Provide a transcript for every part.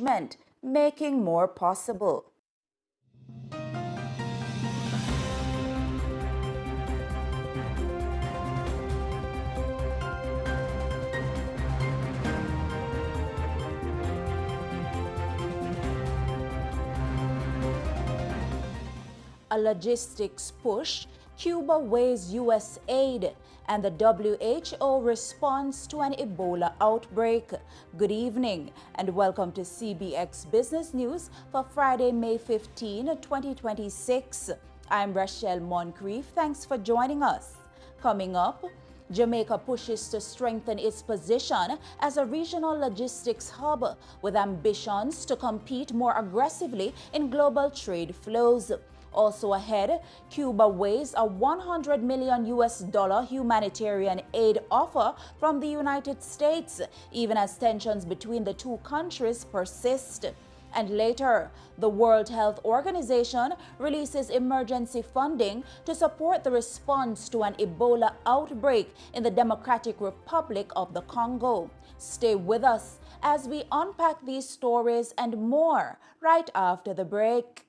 investment, making more possible. A logistics push, Cuba weighs U.S. aid, and the WHO responds to an Ebola outbreak. Good evening and welcome to CBX Business News for Friday, May 15, 2026. I'm Rashel Moncrieffe. Thanks for joining us. Coming up, Jamaica pushes to strengthen its position as a regional logistics hub with ambitions to compete more aggressively in global trade flows. Also ahead, Cuba weighs a $100 million humanitarian aid offer from the United States, even as tensions between the two countries persist. And later, the World Health Organization releases emergency funding to support the response to an Ebola outbreak in the Democratic Republic of the Congo. Stay with us as we unpack these stories and more right after the break.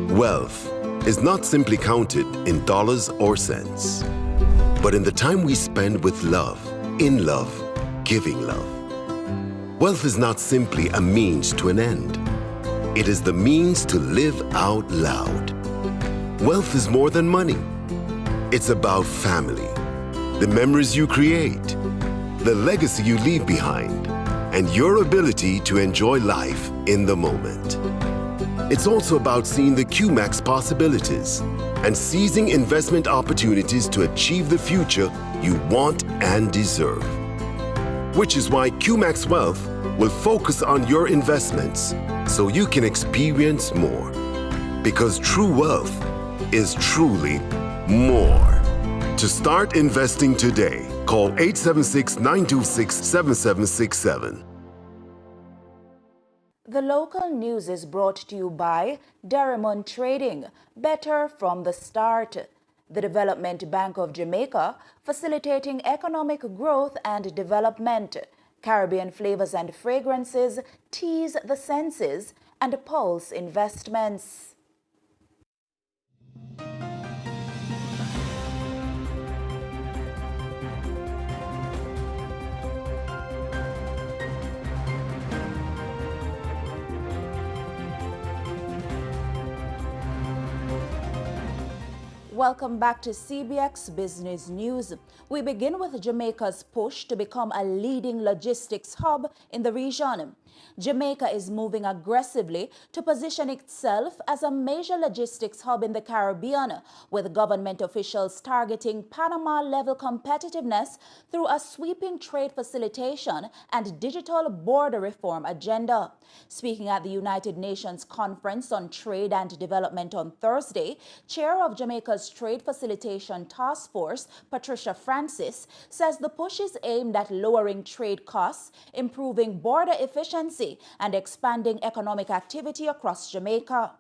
Wealth is not simply counted in dollars or cents, but in the time we spend with love, in love, giving love. Wealth is not simply a means to an end. It is the means to live out loud. Wealth is more than money. It's about family, the memories you create, the legacy you leave behind, and your ability to enjoy life in the moment. It's also about seeing the QMAX possibilities and seizing investment opportunities to achieve the future you want and deserve. Which is why QMAX Wealth will focus on your investments so you can experience more. Because true wealth is truly more. To start investing today, call 876-926-7767. The local news is brought to you by Derrimon Trading, better from the start. The Development Bank of Jamaica, facilitating economic growth and development. Caribbean Flavors and Fragrances, tease the senses, and Pulse Investments. Welcome back to CBX Business News. We begin with Jamaica's push to become a leading logistics hub in the region. Jamaica is moving aggressively to position itself as a major logistics hub in the Caribbean, with government officials targeting Panama-level competitiveness through a sweeping trade facilitation and digital border reform agenda. Speaking at the United Nations Conference on Trade and Development on Thursday, Chair of Jamaica's Trade Facilitation Task Force, Patricia Francis, says the push is aimed at lowering trade costs, improving border efficiency, and expanding economic activity across Jamaica.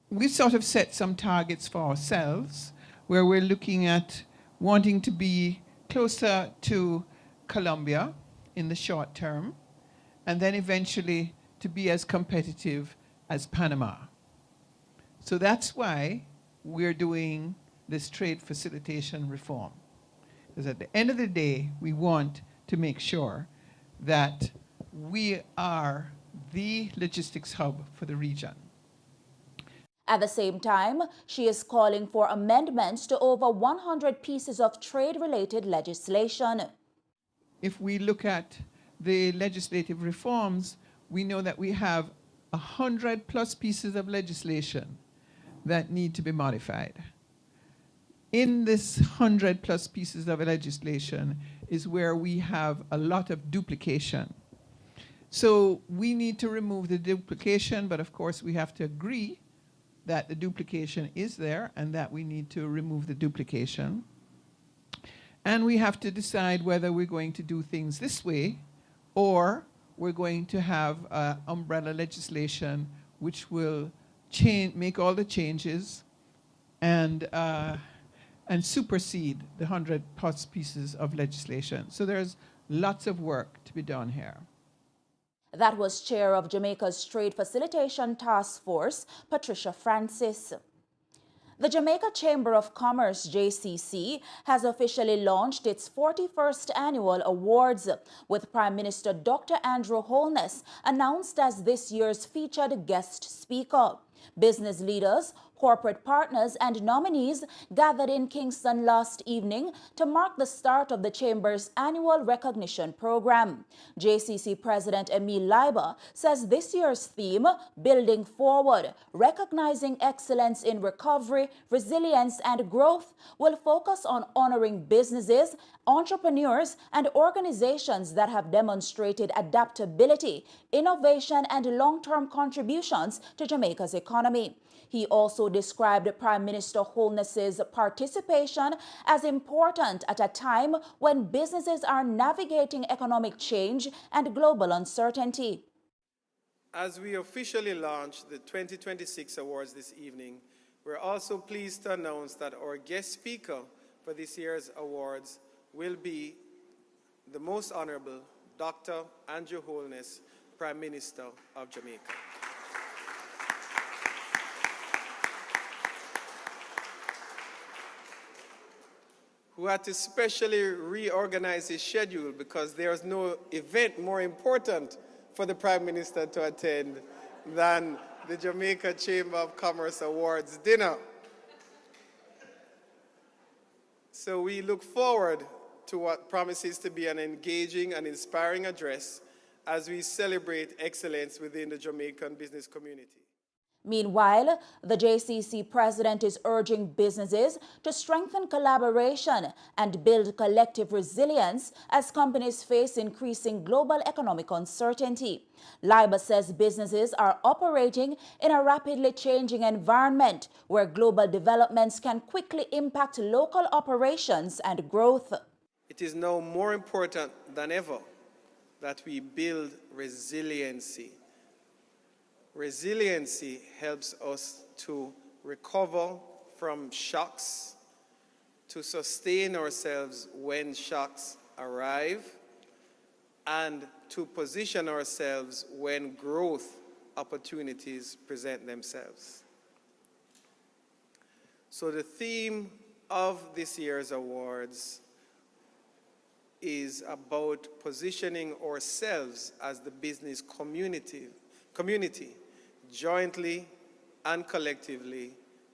We've sort of set some targets for ourselves where we're looking at wanting to be closer to Colombia in the short term, and then eventually to be as competitive as Panama. So that's why we're doing this trade facilitation reform. Because at the end of the day, we want to make sure that we are the logistics hub for the region. At the same time, she is calling for amendments to over 100 pieces of trade-related legislation. If we look at the legislative reforms, we know that we have 100+ pieces of legislation that need to be modified. In this 100+ pieces of legislation is where we have a lot of duplication. So we need to remove the duplication, but of course we have to agree that the duplication is there and that we need to remove the duplication. And we have to decide whether we're going to do things this way or we're going to have umbrella legislation which will make all the changes and supersede the 100+ pieces of legislation. So there's lots of work to be done here. That was Chair of Jamaica's Trade Facilitation Task Force, Patricia Francis. The Jamaica Chamber of Commerce, JCC, has officially launched its 41st annual awards, with Prime Minister Dr. Andrew Holness announced as this year's featured guest speaker. Business leaders, corporate partners, and nominees gathered in Kingston last evening to mark the start of the Chamber's annual recognition program. JCC President Emil Leiber says this year's theme, Building Forward, Recognizing Excellence in Recovery, Resilience, and Growth, will focus on honoring businesses, entrepreneurs, and organizations that have demonstrated adaptability, innovation, and long-term contributions to Jamaica's economy. He also described Prime Minister Holness's participation as important at a time when businesses are navigating economic change and global uncertainty. As we officially launch the 2026 awards this evening, we're also pleased to announce that our guest speaker for this year's awards will be the Most Honorable Dr. Andrew Holness, Prime Minister of Jamaica. Who had to specially reorganize his schedule because there's no event more important for the Prime Minister to attend than the Jamaica Chamber of Commerce Awards dinner. So we look forward to what promises to be an engaging and inspiring address as we celebrate excellence within the Jamaican business community. Meanwhile, the JCC president is urging businesses to strengthen collaboration and build collective resilience as companies face increasing global economic uncertainty. Leiber says businesses are operating in a rapidly changing environment where global developments can quickly impact local operations and growth. It is now more important than ever that we build resiliency. Resiliency helps us to recover from shocks, to sustain ourselves when shocks arrive, and to position ourselves when growth opportunities present themselves. So the theme of this year's awards is about positioning ourselves as the business community jointly and collectively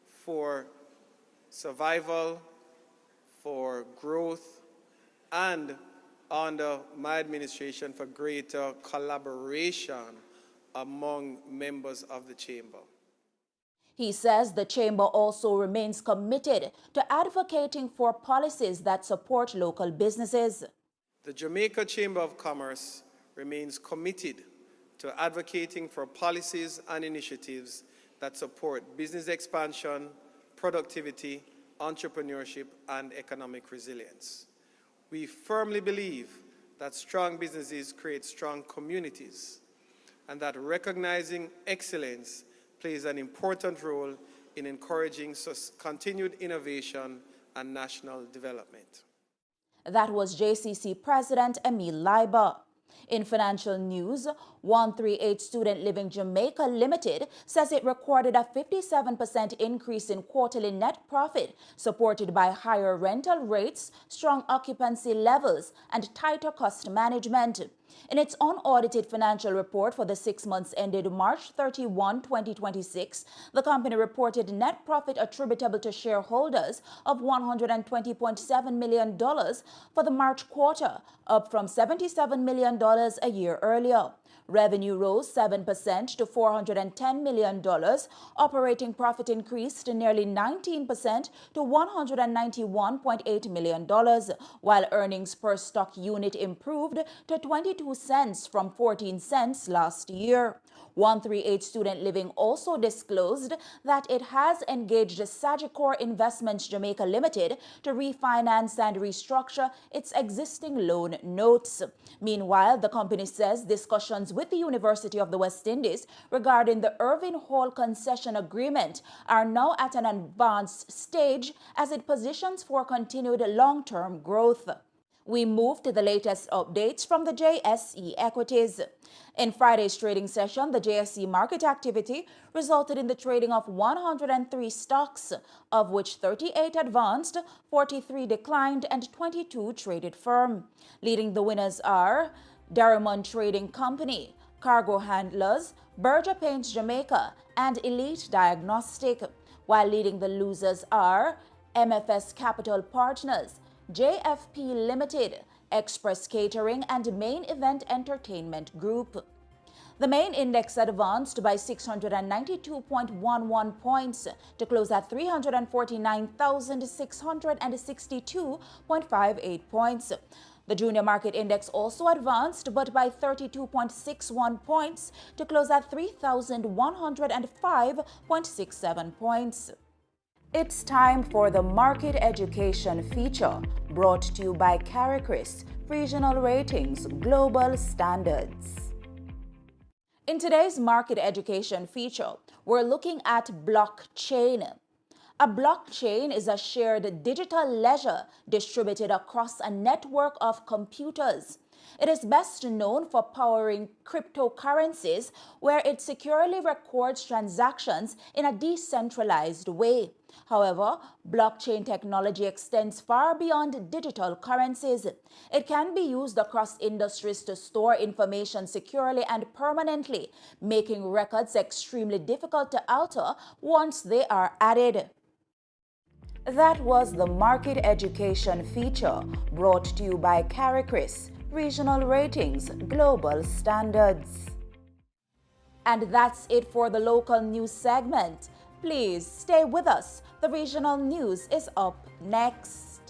for survival, for growth, and under my administration for greater collaboration among members of the Chamber. He says the Chamber also remains committed to advocating for policies that support local businesses. The Jamaica Chamber of Commerce remains committed to advocating for policies and initiatives that support business expansion, productivity, entrepreneurship, and economic resilience. We firmly believe that strong businesses create strong communities, and that recognizing excellence plays an important role in encouraging continued innovation and national development. That was JCC President Emil Leiber. In financial news, 138 Student Living Jamaica Limited says it recorded a 57% increase in quarterly net profit, supported by higher rental rates, strong occupancy levels, and tighter cost management. In its unaudited financial report for the 6 months ended March 31, 2026, the company reported net profit attributable to shareholders of $120.7 million for the March quarter, up from $77 million a year earlier. Revenue rose 7% to $410 million. Operating profit increased nearly 19% to $191.8 million, while earnings per stock unit improved to 22 cents from 14 cents last year. 138 Student Living also disclosed that it has engaged Sagicor Investments Jamaica Limited to refinance and restructure its existing loan notes. Meanwhile, the company says discussions with the University of the West Indies regarding the Irving Hall concession agreement are now at an advanced stage as it positions for continued long-term growth. We move to the latest updates from the JSE equities. In Friday's trading session, the JSE market activity resulted in the trading of 103 stocks, of which 38 advanced, 43 declined, and 22 traded firm. Leading the winners are Darrimon Trading Company, Cargo Handlers, Berger Paints Jamaica, and Elite Diagnostic, while leading the losers are MFS Capital Partners, JFP Limited, Express Catering, and Main Event Entertainment Group. The main index advanced by 692.11 points to close at 349,662.58 points. The junior market index also advanced, but by 32.61 points to close at 3,105.67 points. It's time for the Market Education feature, brought to you by CARICRIS, Regional Ratings, Global Standards. In today's Market Education feature, we're looking at blockchain. A blockchain is a shared digital ledger distributed across a network of computers. It is best known for powering cryptocurrencies, where it securely records transactions in a decentralized way. However, blockchain technology extends far beyond digital currencies. It can be used across industries to store information securely and permanently, making records extremely difficult to alter once they are added. That was the Market Education feature, brought to you by CARICRIS, Regional Ratings, Global Standards. And that's it for the local news segment. Please stay with us. The regional news is up next.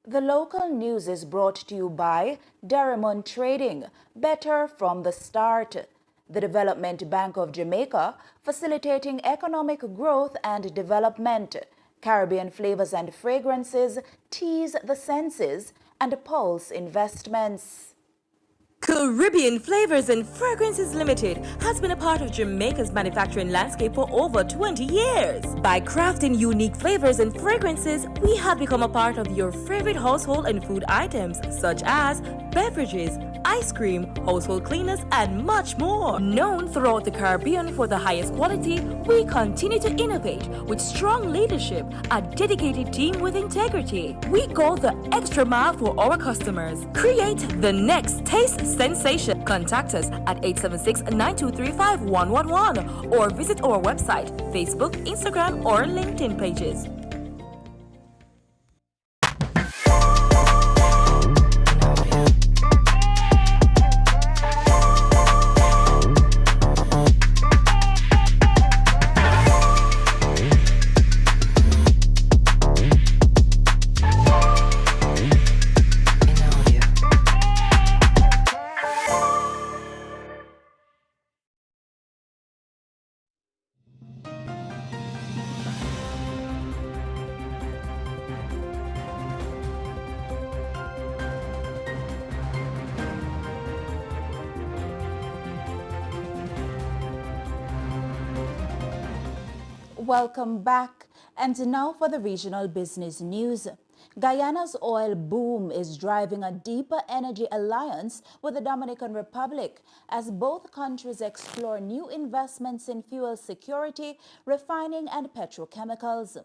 The local news is brought to you by Darrimon Trading, better from the start. The Development Bank of Jamaica, facilitating economic growth and development. Caribbean Flavors and Fragrances, tease the senses, and Pulse Investments. Caribbean Flavors and Fragrances Limited has been a part of Jamaica's manufacturing landscape for over 20 years. By crafting unique flavors and fragrances, we have become a part of your favorite household and food items, such as beverages, ice cream, household cleaners, and much more. Known throughout the Caribbean for the highest quality, we continue to innovate with strong leadership, a dedicated team with integrity. We go the extra mile for our customers. Create the next taste sensation. Contact us at 876-923-5111 or visit our website, Facebook, Instagram, or LinkedIn pages. Welcome back, and now for the regional business news. Guyana's oil boom is driving a deeper energy alliance with the Dominican Republic as both countries explore new investments in fuel security, refining, and petrochemicals.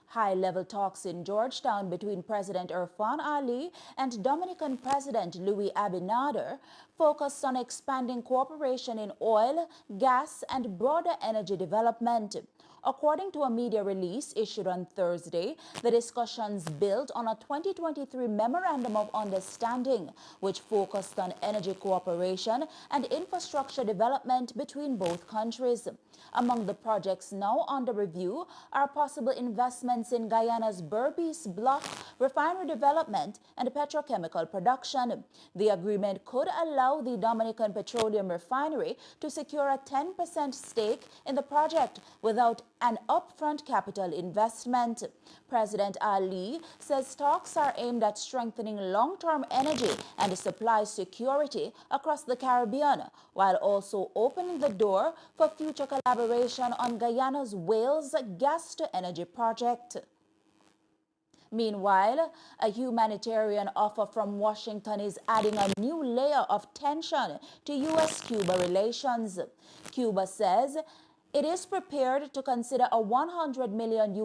High-level talks in Georgetown between President Irfan Ali and Dominican President Luis Abinader focused on expanding cooperation in oil, gas, and broader energy development. According to a media release issued on Thursday, the discussions built on a 2023 Memorandum of Understanding, which focused on energy cooperation and infrastructure development between both countries. Among the projects now under review are possible investments in Guyana's Berbice Block, refinery development, and petrochemical production. The agreement could allow the Dominican Petroleum Refinery to secure a 10% stake in the project without an upfront capital investment. President Ali says talks are aimed at strengthening long-term energy and supply security across the Caribbean, while also opening the door for future collaboration on Guyana's Whales gas-to-energy project. Meanwhile, a humanitarian offer from Washington is adding a new layer of tension to U.S.-Cuba relations. Cuba says it is prepared to consider a $100 million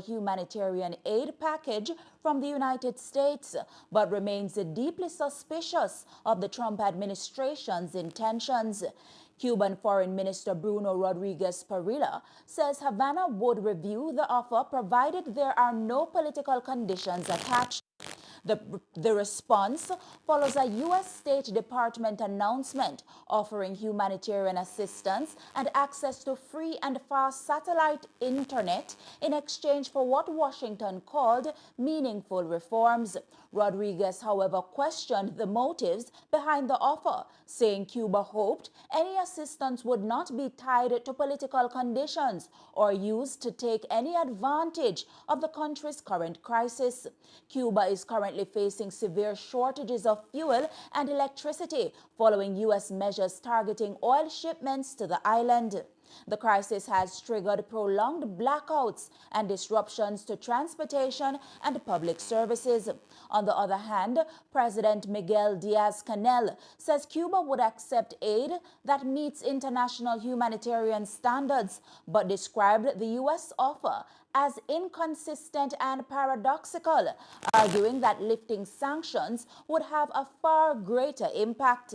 humanitarian aid package from the United States, but remains deeply suspicious of the Trump administration's intentions. Cuban Foreign Minister Bruno Rodriguez Parrilla says Havana would review the offer provided there are no political conditions attached. The response follows a U.S. State Department announcement offering humanitarian assistance and access to free and fast satellite internet in exchange for what Washington called meaningful reforms. Rodriguez, however, questioned the motives behind the offer, saying Cuba hoped any assistance would not be tied to political conditions or used to take any advantage of the country's current crisis. Cuba is currently facing severe shortages of fuel and electricity following U.S. measures targeting oil shipments to the island. The crisis has triggered prolonged blackouts and disruptions to transportation and public services. On the other hand, President Miguel Diaz-Canel says Cuba would accept aid that meets international humanitarian standards, but described the U.S. offer as inconsistent and paradoxical, arguing that lifting sanctions would have a far greater impact.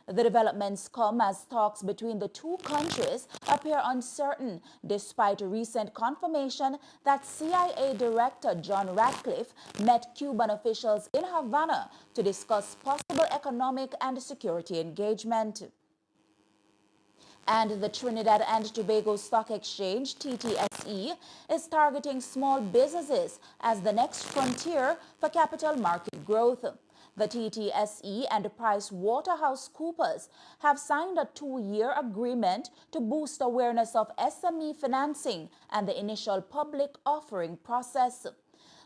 The developments come as talks between the two countries appear uncertain, despite recent confirmation that CIA Director John Ratcliffe met Cuban officials in Havana to discuss possible economic and security engagement. And the Trinidad and Tobago Stock Exchange, TTSE, is targeting small businesses as the next frontier for capital market growth. The TTSE and PricewaterhouseCoopers have signed a 2-year agreement to boost awareness of SME financing and the initial public offering process.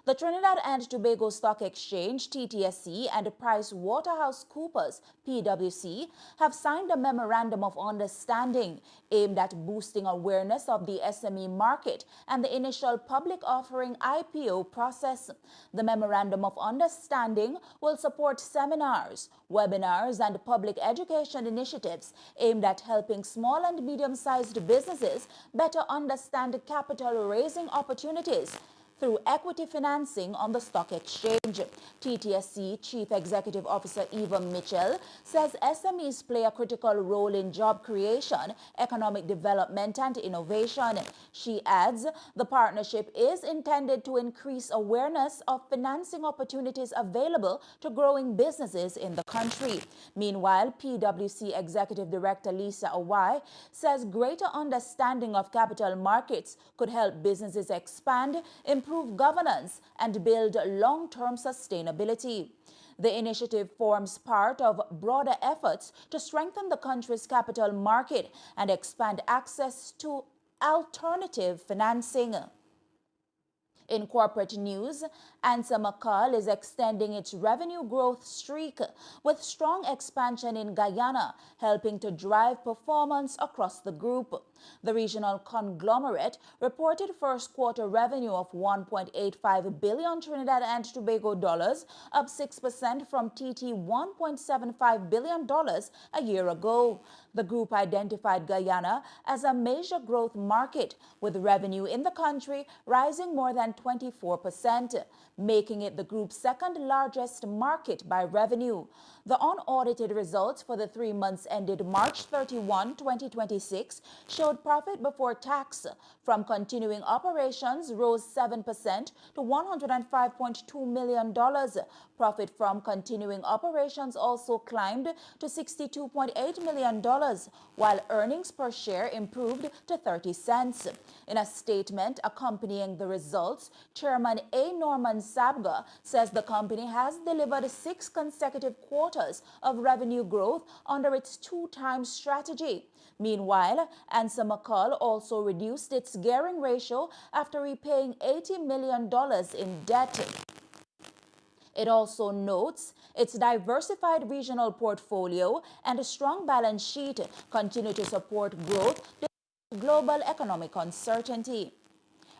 The Trinidad and Tobago Stock Exchange, TTSE, and PricewaterhouseCoopers, PwC, have signed a Memorandum of Understanding aimed at boosting awareness of the SME market and the initial public offering IPO process. The Memorandum of Understanding will support seminars, webinars, and public education initiatives aimed at helping small and medium-sized businesses better understand capital raising opportunities through equity financing on the stock exchange. TTSC Chief Executive Officer Eva Mitchell says SMEs play a critical role in job creation, economic development, and innovation. She adds the partnership is intended to increase awareness of financing opportunities available to growing businesses in the country. Meanwhile, PwC Executive Director Lisa Awai says greater understanding of capital markets could help businesses expand, improve governance, and build long-term sustainability. The initiative forms part of broader efforts to strengthen the country's capital market and expand access to alternative financing. In corporate news, Ansa McCall is extending its revenue growth streak with strong expansion in Guyana, helping to drive performance across the group. The regional conglomerate reported first quarter revenue of 1.85 billion Trinidad and Tobago dollars, up 6% from TT $1.75 billion a year ago. The group identified Guyana as a major growth market, with revenue in the country rising more than 24%, making it the group's second largest market by revenue. The unaudited results for the 3 months ended March 31, 2026 showed profit before tax from continuing operations rose 7% to $105.2 million. Profit from continuing operations also climbed to $62.8 million, while earnings per share improved to 30 cents. In a statement accompanying the results, Chairman A. Norman Sabga says the company has delivered 6 consecutive quarters of revenue growth under its 2-time strategy. Meanwhile, Ansa McCall also reduced its gearing ratio after repaying $80 million in debt. It also notes its diversified regional portfolio and a strong balance sheet continue to support growth despite global economic uncertainty.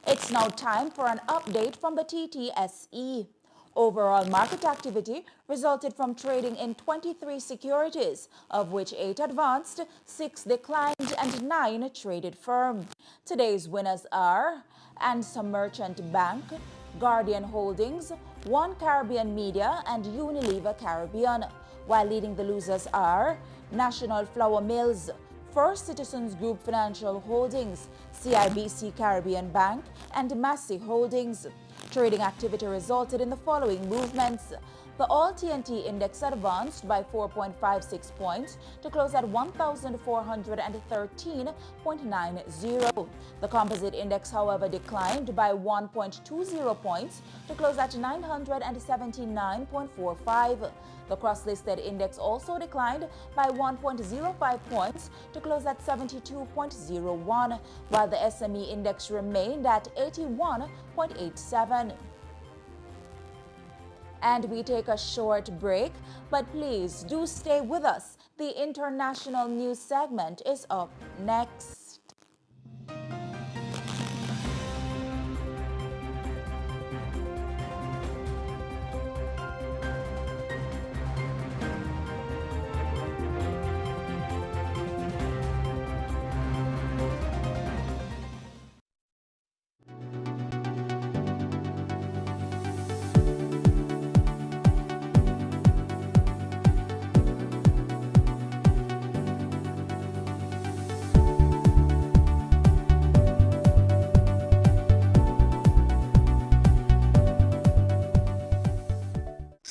It's now time for an update from the TTSE. Overall market activity resulted from trading in 23 securities, of which 8 advanced, 6 declined, and 9 traded firm. Today's winners are Ansa Merchant Bank, Guardian Holdings, One Caribbean Media, and Unilever Caribbean, while leading the losers are National Flour Mills, First Citizens Group Financial Holdings, CIBC Caribbean Bank, and Massey Holdings. Trading activity resulted in the following movements. The All-TNT Index advanced by 4.56 points to close at 1,413.90. The Composite Index, however, declined by 1.20 points to close at 979.45. The Cross-Listed Index also declined by 1.05 points to close at 72.01, while the SME Index remained at 81.87. And we take a short break, but please do stay with us. The international news segment is up next.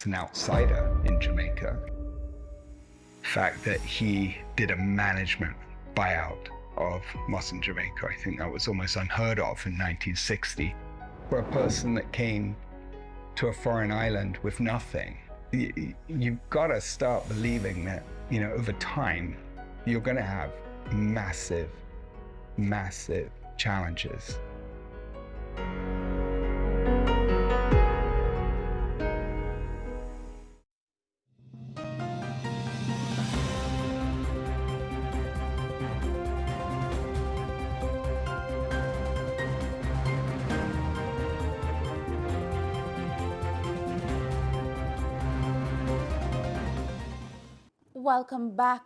An outsider in Jamaica. The fact that he did a management buyout of Moss in Jamaica, I think that was almost unheard of in 1960. For a person that came to a foreign island with nothing, you've got to start believing that, over time, you're going to have massive, massive challenges. Welcome back.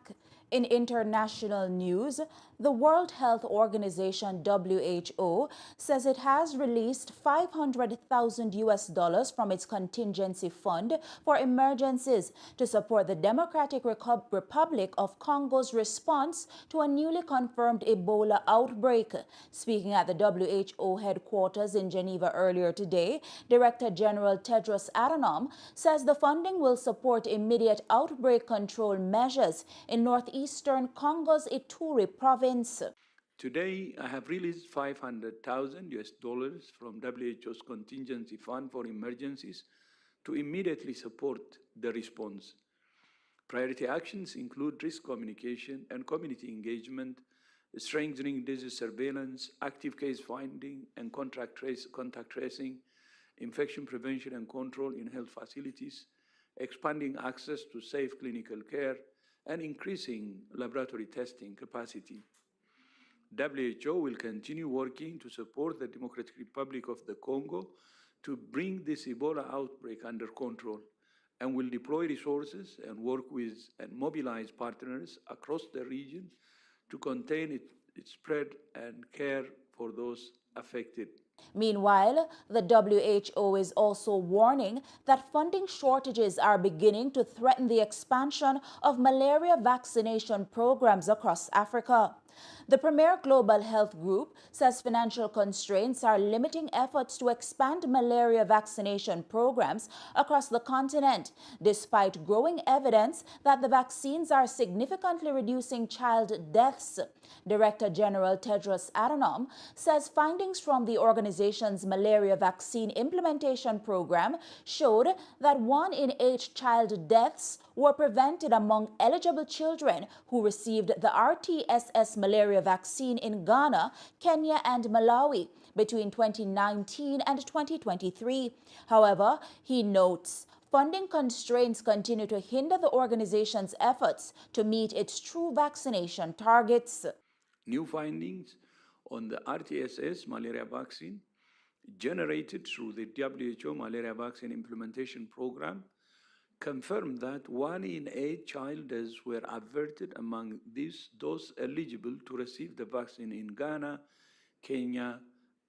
In international news, the World Health Organization (WHO) says it has released $500,000 from its contingency fund for emergencies to support the Democratic Republic of Congo's response to a newly confirmed Ebola outbreak. Speaking at the WHO headquarters in Geneva earlier today, Director General Tedros Adhanom says the funding will support immediate outbreak control measures in northeastern Congo's Ituri province. Today, I have released $500,000 from WHO's contingency fund for emergencies to immediately support the response. Priority actions include risk communication and community engagement, strengthening disease surveillance, active case finding and contact tracing, infection prevention and control in health facilities, expanding access to safe clinical care, and increasing laboratory testing capacity. WHO will continue working to support the Democratic Republic of the Congo to bring this Ebola outbreak under control, and will deploy resources and work with and mobilize partners across the region to contain its spread and care for those affected. Meanwhile, the WHO is also warning that funding shortages are beginning to threaten the expansion of malaria vaccination programs across Africa. The premier global health group says financial constraints are limiting efforts to expand malaria vaccination programs across the continent, despite growing evidence that the vaccines are significantly reducing child deaths. Director General Tedros Adhanom says findings from the organization's malaria vaccine implementation program showed that 1 in 8 child deaths were prevented among eligible children who received the RTSS malaria vaccine in Ghana, Kenya, and Malawi between 2019 and 2023. However, he notes funding constraints continue to hinder the organization's efforts to meet its true vaccination targets. New findings on the RTSS malaria vaccine generated through the WHO malaria vaccine implementation program confirmed that 1 in 8 child deaths were averted among those eligible to receive the vaccine in Ghana, Kenya,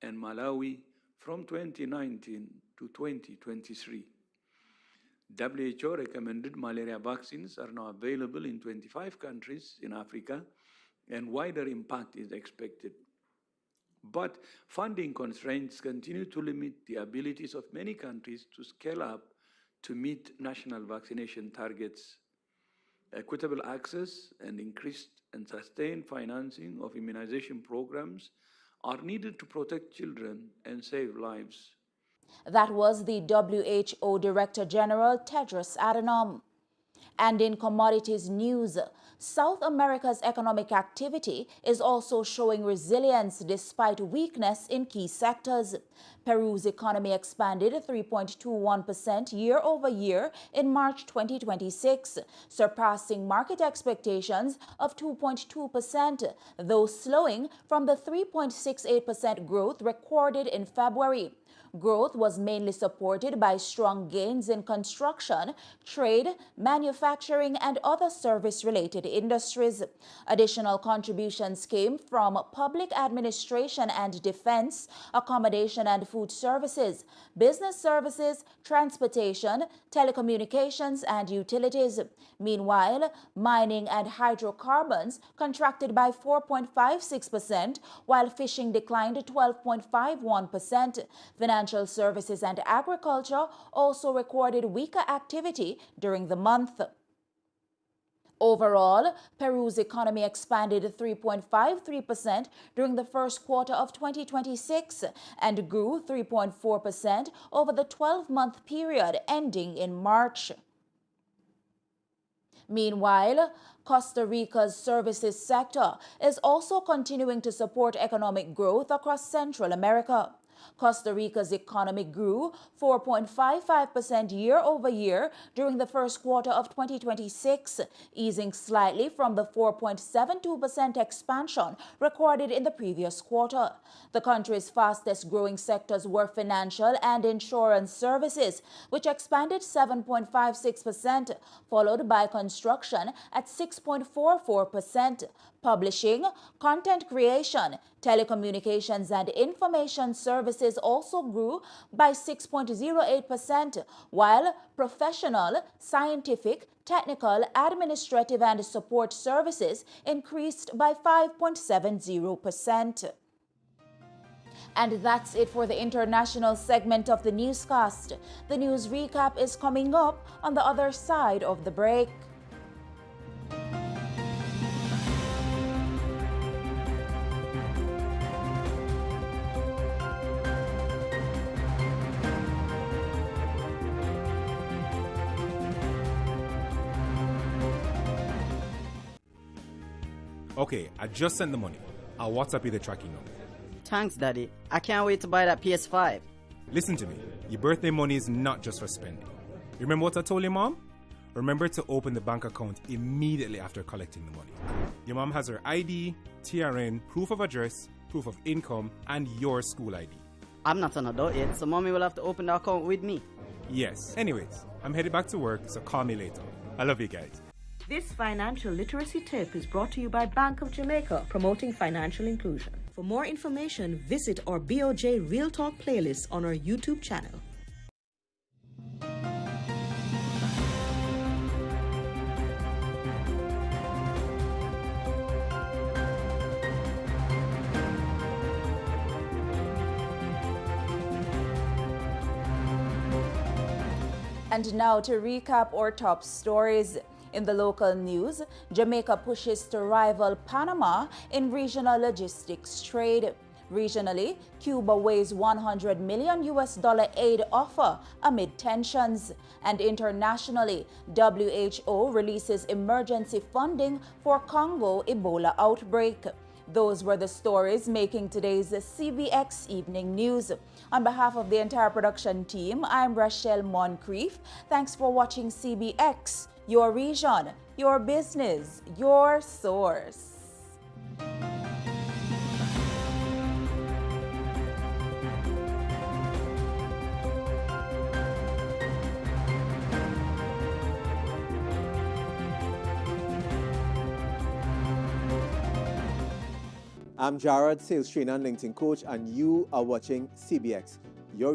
and Malawi from 2019 to 2023. WHO recommended malaria vaccines are now available in 25 countries in Africa, and wider impact is expected. But funding constraints continue to limit the abilities of many countries to scale up to meet national vaccination targets. Equitable access and increased and sustained financing of immunization programs are needed to protect children and save lives. That was the WHO Director General Tedros Adhanom. And in commodities news, South America's economic activity is also showing resilience despite weakness in key sectors. Peru's economy expanded 3.21% year-over-year in March 2026, surpassing market expectations of 2.2%, though slowing from the 3.68% growth recorded in February. Growth was mainly supported by strong gains in construction, trade, manufacturing, and other service-related industries. Additional contributions came from public administration and defense, accommodation and food services, business services, transportation, telecommunications, and utilities. Meanwhile, mining and hydrocarbons contracted by 4.56%, while fishing declined 12.51%. Financial services and agriculture also recorded weaker activity during the month. Overall, Peru's economy expanded 3.53% during the first quarter of 2026 and grew 3.4% over the 12-month period ending in March. Meanwhile, Costa Rica's services sector is also continuing to support economic growth across Central America. Costa Rica's economy grew 4.55% year-over-year during the first quarter of 2026, easing slightly from the 4.72% expansion recorded in the previous quarter. The country's fastest growing sectors were financial and insurance services, which expanded 7.56%, followed by construction at 6.44%. Publishing, content creation, telecommunications, and information services also grew by 6.08%, while professional, scientific, technical, administrative, and support services increased by 5.70%. And that's it for the international segment of the newscast. The news recap is coming up on the other side of the break. Okay, I just sent the money. I'll WhatsApp you the tracking number. Thanks, Daddy. I can't wait to buy that PS5. Listen to me. Your birthday money is not just for spending. Remember what I told your mom? Remember to open the bank account immediately after collecting the money. Your mom has her ID, TRN, proof of address, proof of income, and your school ID. I'm not an adult yet, so Mommy will have to open the account with me. Yes. Anyways, I'm headed back to work, so call me later. I love you guys. This financial literacy tip is brought to you by Bank of Jamaica, promoting financial inclusion. For more information, visit our BOJ Real Talk playlist on our YouTube channel. And now to recap our top stories. In the local news, Jamaica pushes to rival Panama in regional logistics trade. Regionally, Cuba weighs $100 million aid offer amid tensions. And internationally, WHO releases emergency funding for Congo Ebola outbreak. Those were the stories making today's CBX Evening News. On behalf of the entire production team, I'm Rashel Moncrieffe. Thanks for watching CBX, your region, your business, your source. I'm Jared, sales trainer and LinkedIn coach, and you are watching CBX, your